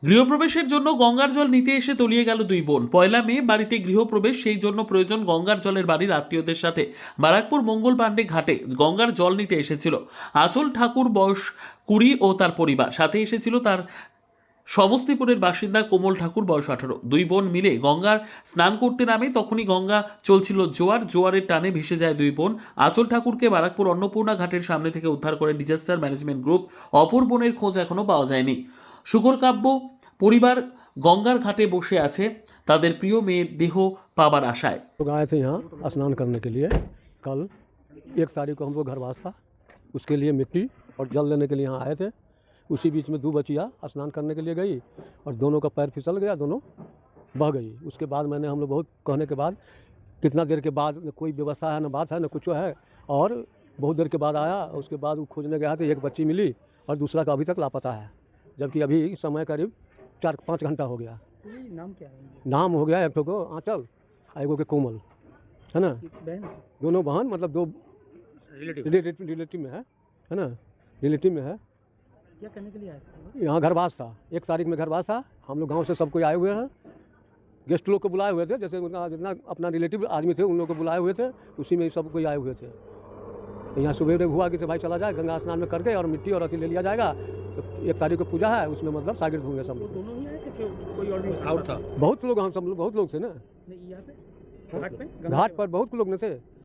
গৃহপ্রবেশের জন্য গঙ্গার জল নিতে এসে তলিয়ে গেল দুই বোন। পয়লা মে বাড়িতে গৃহপ্রবেশ, সেই জন্য প্রয়োজন গঙ্গার জলের বাড়ির আত্মীয়দের সাথে বারাকপুর মঙ্গল পাণ্ডে ঘাটে গঙ্গার জল নিতে এসেছিল আঁচল ঠাকুর, বয়স 20, ও তার পরিবার। সাথে এসেছিল তার সমস্তিপুরের বাসিন্দা কোমল ঠাকুর, বয়স 18। দুই বোন মিলে গঙ্গার স্নান করতে নামে তখনই গঙ্গা চলছিল জোয়ারের টানে ভেসে যায় দুই বোন। আঁচল ঠাকুরকে বারাকপুর অন্নপূর্ণা ঘাটের সামনে থেকে উদ্ধার করে ডিজাস্টার ম্যানেজমেন্ট গ্রুপ। অপর বোনের খোঁজ এখনো পাওয়া যায়নি। শুকর কাব্য পরিবার গঙ্গার ঘাটে বসে আছে তাদের প্রিয় মেয়ের দেহ পাবার আশায়। लोग आए थे यहाँ स्नान करने के लिए। कल 1 तारीख को हमको घरवास था, उसके लिए मिट्टी और जल लेने के लिए यहाँ आए थे। उसी बीच में 2 बचिया स्नान करने के लिए गई और दोनों का पैर फिसल गया, दोनों बह गई। उसके बाद मैंने हम लोग बहुत कहने के बाद, कितना देर के बाद, न कोई व्यवस्था है, न बात है, न कुछ है, और बहुत देर के बाद आया। उसके बाद वो खोजने गया तो एक बच्ची मिली और दूसरा का अभी तक लापता है, जबकि अभी समय करीब 4-5 घंटा हो गया। नाम क्या है? नाम हो गया एक ठो को आंचल, एगो के कोमल, है ना। बहन दोनों बहन, मतलब 2 रिलेटिव में है ना, रिलेटिव में है। क्या करने के लिए आए थे? यहाँ घरवास था, 1 तारीख में घरवास था। हम लोग गांव से सब कोई आए हुए हैं, गेस्ट लोग को बुलाए हुए थे, जैसे उनका जितना अपना रिलेटिव आदमी थे उन लोग को बुलाए हुए थे, उसी में सब कोई आए हुए थे। तो यहाँ सुबह हुआ कि भाई चला जाए गंगा स्नान में करके, और मिट्टी और अथी ले लिया जाएगा। तो 1 तारीख को पूजा है, उसमें मतलब शागिर्द होंगे सब लोग। दोनों ही आए थे कि कोई और भी आउट था? बहुत लोग, हम सब लोग बहुत लोग थे ना नहीं, यहाँ पे घाट पे घाट पर, बहुत लोग न थे।